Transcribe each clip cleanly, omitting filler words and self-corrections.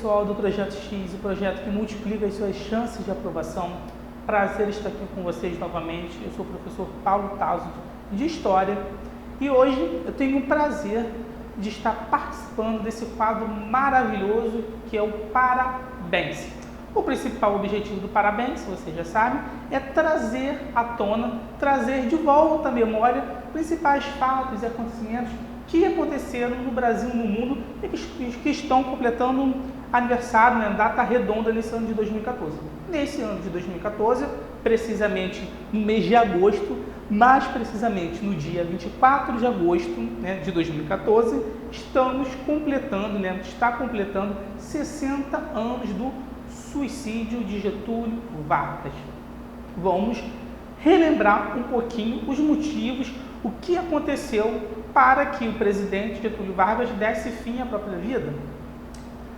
pessoal do Projeto X, o projeto que multiplica as suas chances de aprovação. Prazer estar aqui com vocês novamente. Eu sou o professor Paulo Tasso, de História, e hoje eu tenho o prazer de estar participando desse quadro maravilhoso que é o Parabéns. O principal objetivo do Parabéns, vocês já sabem, é trazer à tona, trazer de volta à memória principais fatos e acontecimentos que aconteceram no Brasil e no mundo e que estão completando um aniversário, data redonda nesse ano de 2014. Nesse ano de 2014, precisamente no mês de agosto, mais precisamente no dia 24 de agosto de 2014, estamos completando, está completando 60 anos do suicídio de Getúlio Vargas. Vamos relembrar um pouquinho os motivos, o que aconteceu para que o presidente Getúlio Vargas desse fim à própria vida.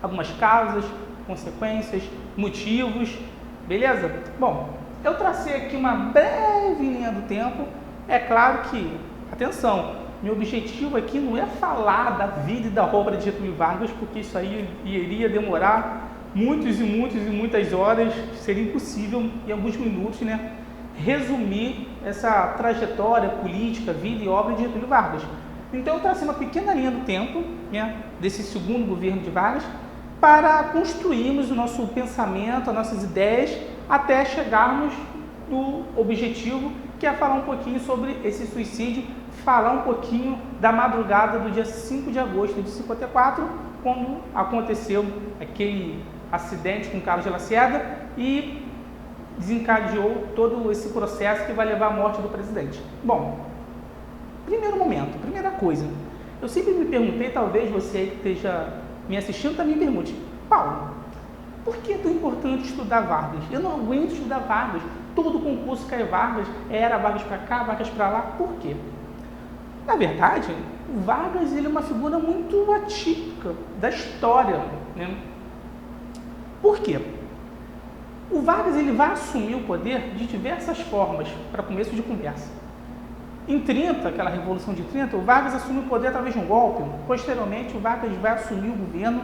Algumas causas, consequências, motivos, beleza? Bom, eu tracei aqui uma breve linha do tempo. É claro que, atenção, meu objetivo aqui não é falar da vida e da obra de Getúlio Vargas, porque isso aí iria demorar muitas horas, seria impossível em alguns minutos, resumir essa trajetória política, vida e obra de Getúlio Vargas. Então eu tracei uma pequena linha do tempo, desse segundo governo de Vargas, para construirmos o nosso pensamento, as nossas ideias, até chegarmos no objetivo, que é falar um pouquinho sobre esse suicídio, falar um pouquinho da madrugada do dia 5 de agosto de 54, quando aconteceu aquele acidente com Carlos de Lacerda e desencadeou todo esse processo que vai levar à morte do presidente. Bom, primeira coisa, eu sempre me perguntei, talvez você aí que esteja me assistindo também me pergunte, Paulo, por que é tão importante estudar Vargas? Eu não aguento estudar Vargas, todo concurso cai Vargas, era Vargas para cá, Vargas para lá, por quê? Na verdade, o Vargas ele é uma figura muito atípica da história, Por quê? O Vargas ele vai assumir o poder de diversas formas, para começo de conversa. Em 30, aquela Revolução de 30, o Vargas assume o poder através de um golpe. Posteriormente, o Vargas vai assumir o governo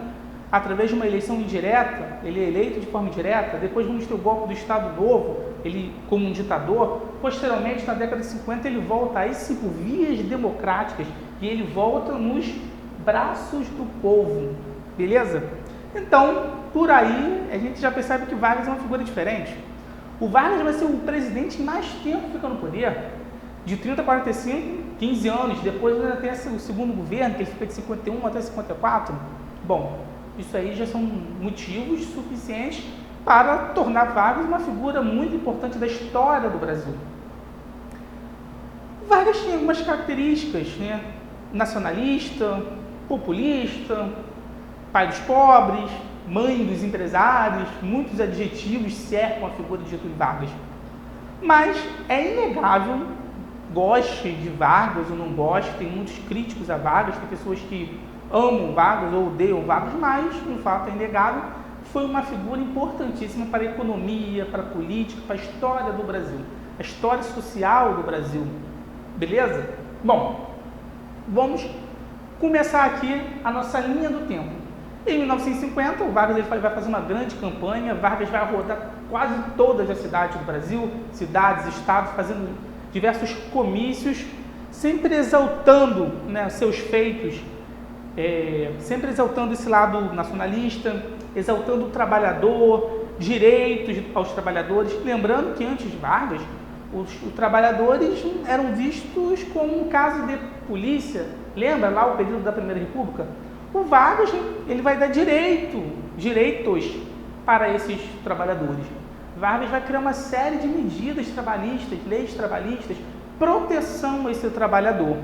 através de uma eleição indireta, ele é eleito de forma indireta. Depois vamos ter o golpe do Estado Novo, ele como um ditador. Posteriormente, na década de 50, ele volta aí sim por vias democráticas e ele volta nos braços do povo, beleza? Então, por aí, a gente já percebe que Vargas é uma figura diferente. O Vargas vai ser o presidente que mais tempo fica no poder, de 30 a 45, 15 anos. Depois ainda tem o segundo governo, que ele fica de 51 até 54. Bom, isso aí já são motivos suficientes para tornar Vargas uma figura muito importante da história do Brasil. Vargas tinha algumas características, nacionalista, populista, pai dos pobres, mãe dos empresários, muitos adjetivos cercam a figura de Getúlio Vargas. Mas é inegável, goste de Vargas ou não goste, tem muitos críticos a Vargas, tem pessoas que amam Vargas ou odeiam Vargas, mas, um fato é inegável, foi uma figura importantíssima para a economia, para a política, para a história do Brasil, a história social do Brasil. Beleza? Bom, vamos começar aqui a nossa linha do tempo. Em 1950, o Vargas ele vai fazer uma grande campanha. Vargas vai rodar quase todas as cidades do Brasil, cidades, estados, fazendo diversos comícios, sempre exaltando seus feitos, sempre exaltando esse lado nacionalista, exaltando o trabalhador, direitos aos trabalhadores. Lembrando que antes de Vargas, os trabalhadores eram vistos como um caso de polícia. Lembra lá o período da Primeira República? O Vargas ele vai dar direitos para esses trabalhadores. Vargas vai criar uma série de medidas trabalhistas, leis trabalhistas, proteção a esse trabalhador.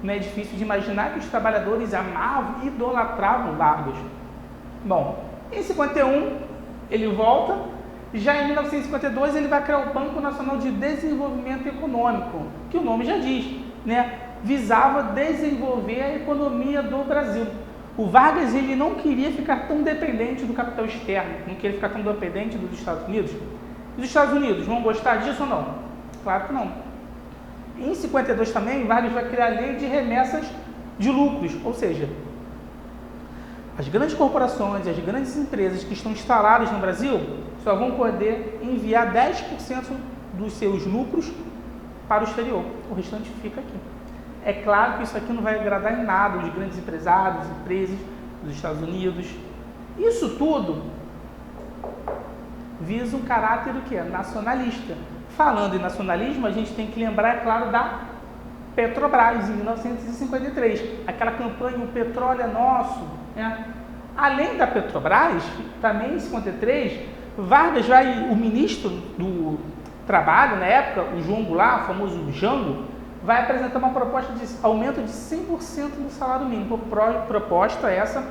Não é difícil de imaginar que os trabalhadores amavam e idolatravam Vargas. Bom, em 51 ele volta, já em 1952 ele vai criar o Banco Nacional de Desenvolvimento Econômico, que o nome já diz, visava desenvolver a economia do Brasil. O Vargas ele não queria ficar tão dependente do capital externo, não queria ficar tão dependente dos Estados Unidos. Os Estados Unidos vão gostar disso ou não? Claro que não. Em 52 também, Vargas vai criar a lei de remessas de lucros, ou seja, as grandes corporações, as grandes empresas que estão instaladas no Brasil só vão poder enviar 10% dos seus lucros para o exterior. O restante fica aqui. É claro que isso aqui não vai agradar em nada os grandes empresários, empresas dos Estados Unidos. Isso tudo visa um caráter o quê? Nacionalista. Falando em nacionalismo, a gente tem que lembrar, é claro, da Petrobras, em 1953. Aquela campanha, o petróleo é nosso. Né? Além da Petrobras, também em 53, Vargas o ministro do Trabalho, na época, o João Goulart, o famoso Jango, vai apresentar uma proposta de aumento de 100% do salário mínimo. Proposta essa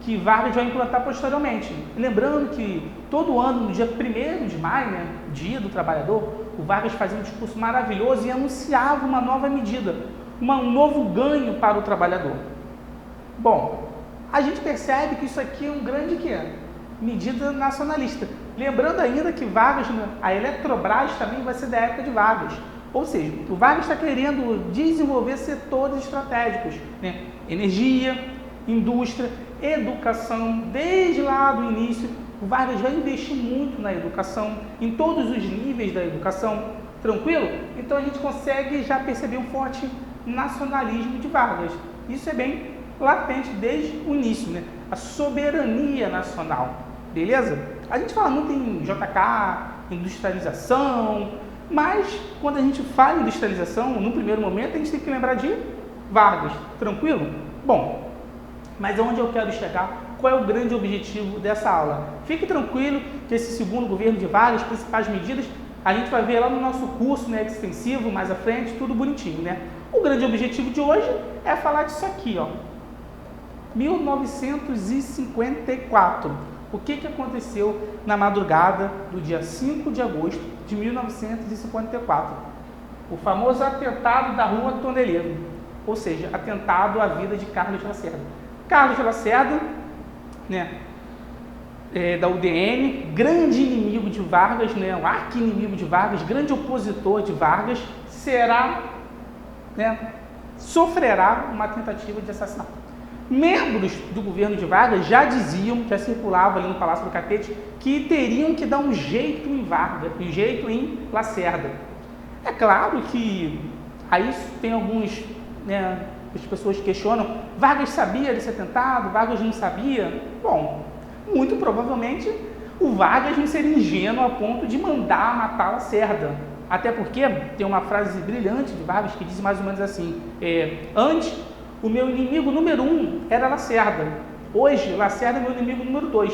que Vargas vai implantar posteriormente. Lembrando que todo ano, no dia 1º de maio, né, Dia do Trabalhador, o Vargas fazia um discurso maravilhoso e anunciava uma nova medida, um novo ganho para o trabalhador. Bom, a gente percebe que isso aqui é um grande medida nacionalista. Lembrando ainda que Vargas, a Eletrobras também vai ser da época de Vargas. Ou seja, o Vargas está querendo desenvolver setores estratégicos, né? Energia, indústria, educação. Desde lá do início, o Vargas vai investir muito na educação, em todos os níveis da educação. Tranquilo? Então a gente consegue já perceber um forte nacionalismo de Vargas. Isso é bem latente desde o início, né? A soberania nacional. Beleza? A gente fala muito em JK, industrialização, mas quando a gente fala em industrialização, no primeiro momento, a gente tem que lembrar de Vargas. Tranquilo? Bom, mas onde eu quero chegar? Qual é o grande objetivo dessa aula? Fique tranquilo que esse segundo governo de Vargas, principais medidas, a gente vai ver lá no nosso curso, né, extensivo, mais à frente, tudo bonitinho, né? O grande objetivo de hoje é falar disso aqui, ó. 1954. O que aconteceu na madrugada do dia 5 de agosto de 1954? O famoso atentado da Rua Tondeleiro, ou seja, atentado à vida de Carlos Lacerda. Carlos Lacerda, né, da UDN, grande inimigo de Vargas, né, um arqui-inimigo de Vargas, grande opositor de Vargas, sofrerá uma tentativa de assassinato. Membros do governo de Vargas já diziam, já circulava ali no Palácio do Catete, que teriam que dar um jeito em Vargas, um jeito em Lacerda. É claro que aí tem alguns, né, as pessoas questionam, Vargas sabia desse atentado, Vargas não sabia? Bom, muito provavelmente o Vargas não seria ingênuo a ponto de mandar matar Lacerda. Até porque tem uma frase brilhante de Vargas que diz mais ou menos assim, antes o meu inimigo número 1 era Lacerda. Hoje, Lacerda é meu inimigo número 2.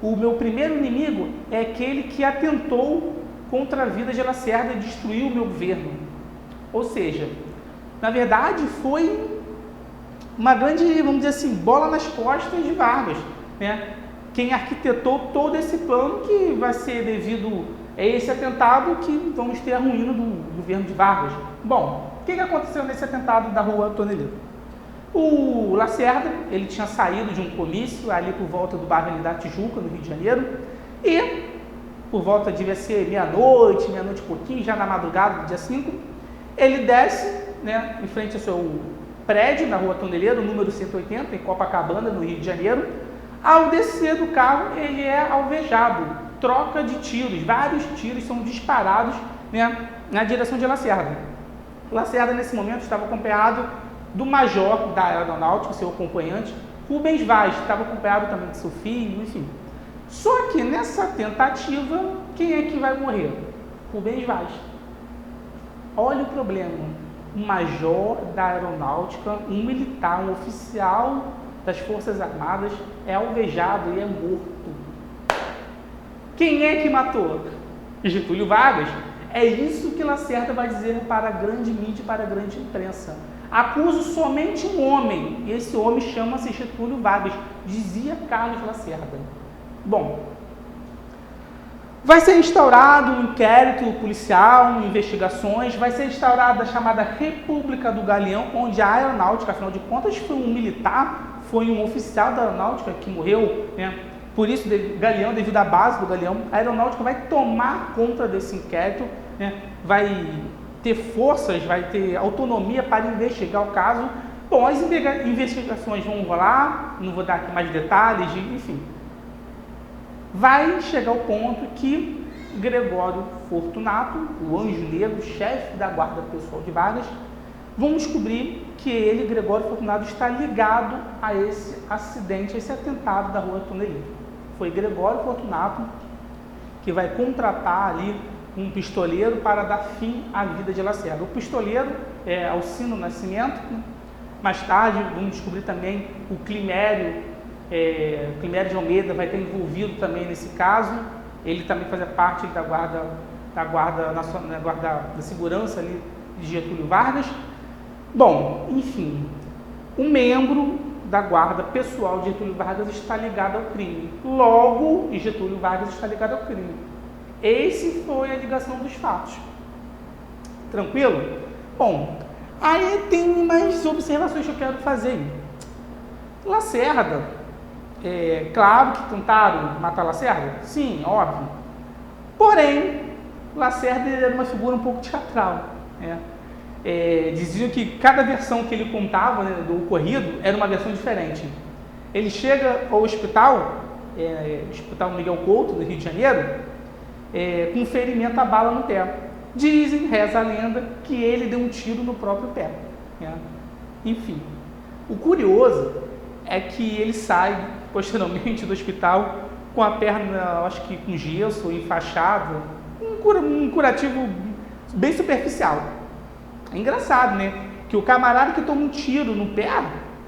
O meu primeiro inimigo é aquele que atentou contra a vida de Lacerda e destruiu o meu governo. Ou seja, na verdade, foi uma grande, vamos dizer assim, bola nas costas de Vargas, né? Quem arquitetou todo esse plano que vai ser devido a esse atentado que vamos ter a ruína do governo de Vargas. Bom, o que aconteceu nesse atentado da Rua Tondeleiro? O Lacerda, ele tinha saído de um comício ali por volta do bairro da Tijuca, no Rio de Janeiro, e por volta devia ser meia-noite e pouquinho, já na madrugada do dia 5, ele desce, né, em frente ao seu prédio, na Rua Tondeleiro, número 180, em Copacabana, no Rio de Janeiro. Ao descer do carro, ele é alvejado, troca de tiros, vários tiros são disparados, né, na direção de Lacerda. Lacerda, nesse momento, estava acompanhado do major da aeronáutica, seu acompanhante, Rubens Vaz, estava acompanhado também de seu filho, enfim. Só que nessa tentativa, quem é que vai morrer? Rubens Vaz. Olha o problema, um major da aeronáutica, um militar, um oficial das Forças Armadas é alvejado e é morto. Quem é que matou? Getúlio Vargas. É isso que Lacerda vai dizer para a grande mídia, para a grande imprensa. Acuso somente um homem, e esse homem chama-se Getúlio Vargas, dizia Carlos Lacerda. Bom, vai ser instaurado um inquérito policial, investigações, vai ser instaurada a chamada República do Galeão, onde a aeronáutica, afinal de contas, foi um militar, foi um oficial da aeronáutica que morreu, né? Por isso, Galeão, devido à base do Galeão, a aeronáutica vai tomar conta desse inquérito, né? Vai ter forças, vai ter autonomia para investigar o caso Bom, as investigações vão rolar, não vou dar aqui mais detalhes, enfim. Vai chegar ao ponto que Gregório Fortunato, o Anjo Negro, chefe da guarda pessoal de Vargas, vão descobrir que ele, Gregório Fortunato, está ligado a esse acidente, a esse atentado da Rua Tonelli. Foi Gregório Fortunato que vai contratar ali um pistoleiro para dar fim à vida de Lacerda. O pistoleiro é Alcino Nascimento. Mais tarde vamos descobrir também o Climério, Climério de Almeida vai ter envolvido também nesse caso. Ele também fazia parte da guarda da segurança ali de Getúlio Vargas. Bom, enfim, um membro da guarda pessoal de Getúlio Vargas está ligado ao crime. Logo, Getúlio Vargas está ligado ao crime. Esse foi a ligação dos fatos. Tranquilo? Bom, aí tem mais observações que eu quero fazer. Lacerda, claro que tentaram matar Lacerda? Sim, óbvio. Porém, Lacerda era uma figura um pouco teatral. Diziam que cada versão que ele contava, né, do ocorrido era uma versão diferente. Ele chega ao hospital, Hospital Miguel Couto, do Rio de Janeiro, com um ferimento a bala no pé. Dizem, reza a lenda, que ele deu um tiro no próprio pé. Enfim, o curioso é que ele sai posteriormente do hospital com a perna, acho que com gesso, enfaixado, um curativo bem superficial. É engraçado, né? Que o camarada que toma um tiro no pé,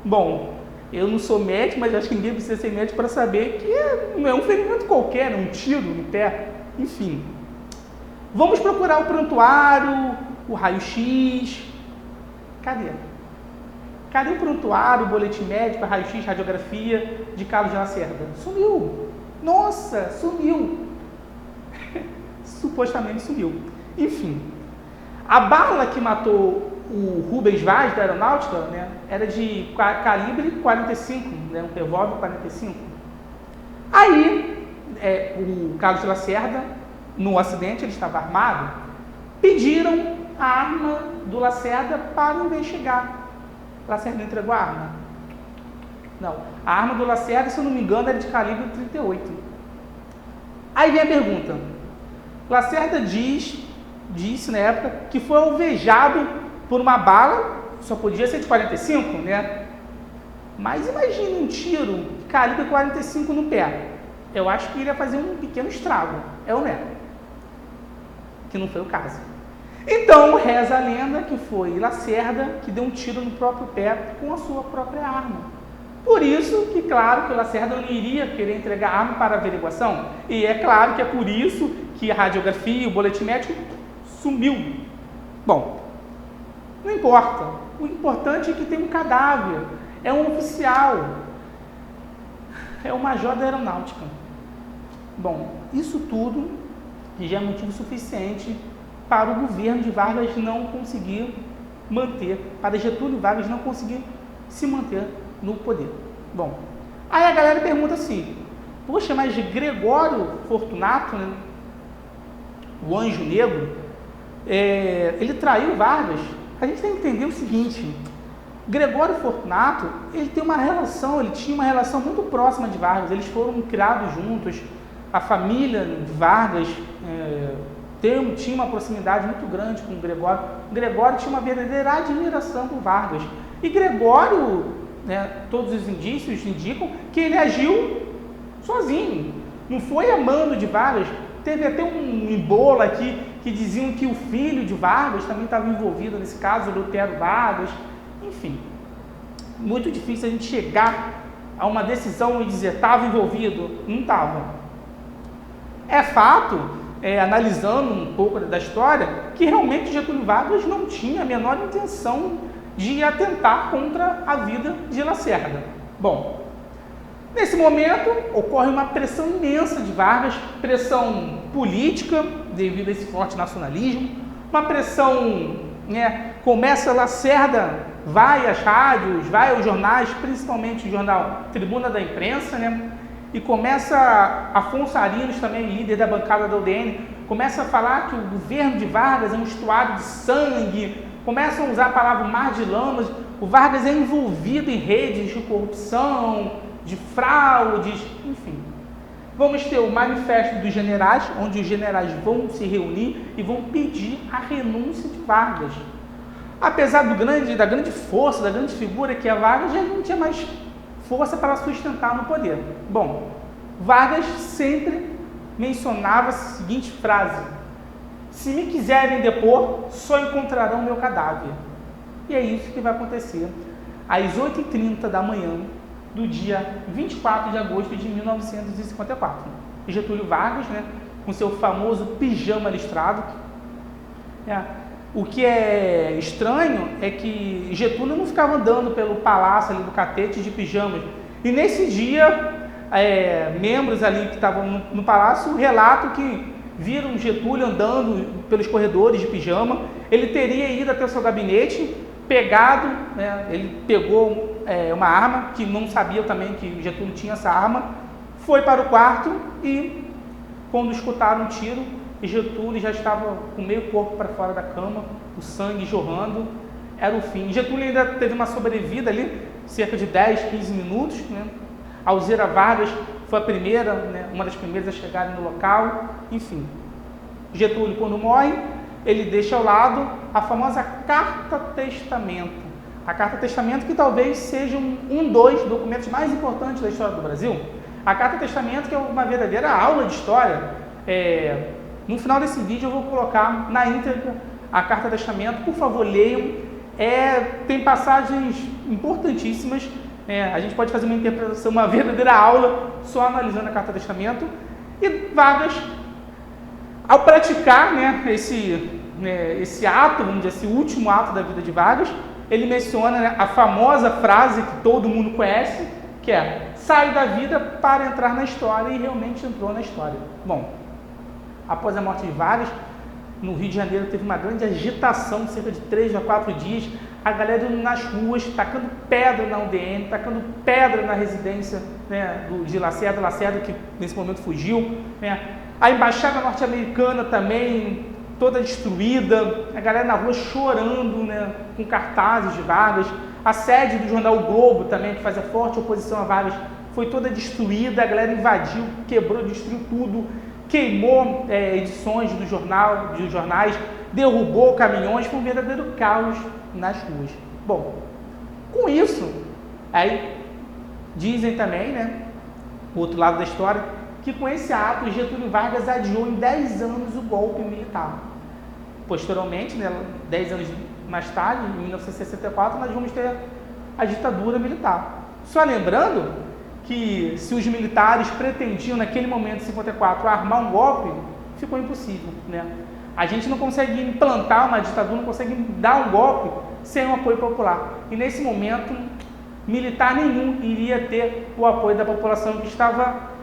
bom, eu não sou médico, mas acho que ninguém precisa ser médico para saber que não é um ferimento qualquer, um tiro no pé. Enfim, vamos procurar o prontuário, o raio-x. Cadê? Cadê o prontuário, o boletim médico, raio-x, radiografia de Carlos de Lacerda? Sumiu. Nossa, sumiu. Supostamente sumiu. Enfim, a bala que matou o Rubens Vaz da Aeronáutica, né, era de calibre 45, né, um revólver 45. Aí, o Carlos de Lacerda, no acidente, ele estava armado, pediram a arma do Lacerda para investigar. Lacerda entregou a arma? Não. A arma do Lacerda, se eu não me engano, era de calibre 38. Aí vem a pergunta. Lacerda disse na época que foi alvejado por uma bala, só podia ser de 45, né? Mas imagine um tiro de calibre 45 no pé. Eu acho que iria fazer um pequeno estrago, ou não é? Que não foi o caso. Então, reza a lenda que foi Lacerda que deu um tiro no próprio pé com a sua própria arma. Por isso que, claro, que o Lacerda não iria querer entregar a arma para averiguação. E é claro que é por isso que a radiografia e o boletim médico sumiu. Bom, não importa. O importante é que tem um cadáver. É um oficial. É o major da aeronáutica. Bom, isso tudo já é motivo suficiente para o governo de Vargas não conseguir manter, para Getúlio Vargas não conseguir se manter no poder. Bom, aí a galera pergunta assim, poxa, mas Gregório Fortunato, né, o Anjo Negro, ele traiu Vargas? A gente tem que entender o seguinte, Gregório Fortunato, ele tinha uma relação muito próxima de Vargas, eles foram criados juntos, a família de Vargas tinha uma proximidade muito grande com o Gregório. Gregório tinha uma verdadeira admiração por Vargas. E Gregório, né, todos os indícios indicam que ele agiu sozinho, não foi a mando de Vargas. Teve até um embolo aqui que diziam que o filho de Vargas também estava envolvido nesse caso, o Lutero Vargas. Enfim, muito difícil a gente chegar a uma decisão e dizer estava envolvido. Não estava. É fato, analisando um pouco da história, que realmente Getúlio Vargas não tinha a menor intenção de atentar contra a vida de Lacerda. Bom, nesse momento ocorre uma pressão imensa de Vargas, pressão política, devido a esse forte nacionalismo, uma pressão, começa Lacerda, vai às rádios, vai aos jornais, principalmente o jornal Tribuna da Imprensa, e começa Afonso Arinos, também líder da bancada da UDN, começa a falar que o governo de Vargas é um estuário de sangue, começam a usar a palavra mar de lamas. O Vargas é envolvido em redes de corrupção, de fraudes, enfim. Vamos ter o manifesto dos generais, onde os generais vão se reunir e vão pedir a renúncia de Vargas. Apesar da grande força, da grande figura que é Vargas, já não tinha mais força para sustentar no poder. Bom, Vargas sempre mencionava a seguinte frase: se me quiserem depor, só encontrarão meu cadáver. E é isso que vai acontecer às 8h30 da manhã do dia 24 de agosto de 1954. Getúlio Vargas, com seu famoso pijama listrado. O que é estranho é que Getúlio não ficava andando pelo palácio ali do Catete de pijamas. E nesse dia, membros ali que estavam no palácio relatam que viram Getúlio andando pelos corredores de pijama. Ele teria ido até o seu gabinete, pegado, ele pegou uma arma, que não sabia também que Getúlio tinha essa arma, foi para o quarto e, quando escutaram um tiro, Getúlio já estava com meio corpo para fora da cama, o sangue jorrando, era o fim. Getúlio ainda teve uma sobrevida ali, cerca de 10, 15 minutos. Alzira Vargas foi a primeira, uma das primeiras a chegar no local, enfim. Getúlio, quando morre, ele deixa ao lado a famosa Carta Testamento. A Carta Testamento, que talvez seja um dos documentos mais importantes da história do Brasil. A Carta Testamento, que é uma verdadeira aula de história. No final desse vídeo eu vou colocar na íntegra a Carta Testamento. Por favor, leiam. Tem passagens importantíssimas. A gente pode fazer uma interpretação, uma verdadeira aula, só analisando a Carta Testamento. E Vargas, ao praticar esse ato, vamos dizer, esse último ato da vida de Vargas, ele menciona a famosa frase que todo mundo conhece, que é: saio da vida para entrar na história, e realmente entrou na história. Bom, após a morte de Vargas, no Rio de Janeiro teve uma grande agitação, cerca de 3 a 4 dias, a galera indo nas ruas, tacando pedra na UDN, tacando pedra na residência de Lacerda, que nesse momento fugiu. A embaixada norte-americana também, toda destruída, a galera na rua chorando, com cartazes de Vargas. A sede do jornal O Globo também, que fazia forte oposição a Vargas, foi toda destruída, a galera invadiu, quebrou, destruiu tudo, queimou edições dos jornais, derrubou caminhões, foi um verdadeiro caos nas ruas. Bom, com isso, aí dizem também, o outro lado da história, que com esse ato Getúlio Vargas adiou em 10 anos o golpe militar. Posteriormente, 10 anos mais tarde, em 1964, nós vamos ter a ditadura militar. Só lembrando que se os militares pretendiam naquele momento, em 54, armar um golpe, ficou impossível. A gente não consegue implantar uma ditadura, não consegue dar um golpe sem o apoio popular. E nesse momento, militar nenhum iria ter o apoio da população, que estava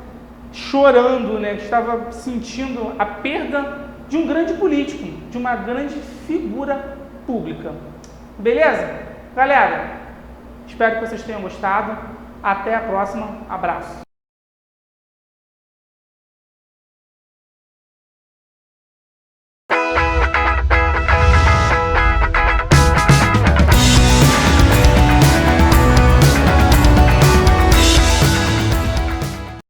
chorando, que estava sentindo a perda de um grande político, de uma grande figura pública. Beleza? Galera, espero que vocês tenham gostado. Até a próxima. Abraço.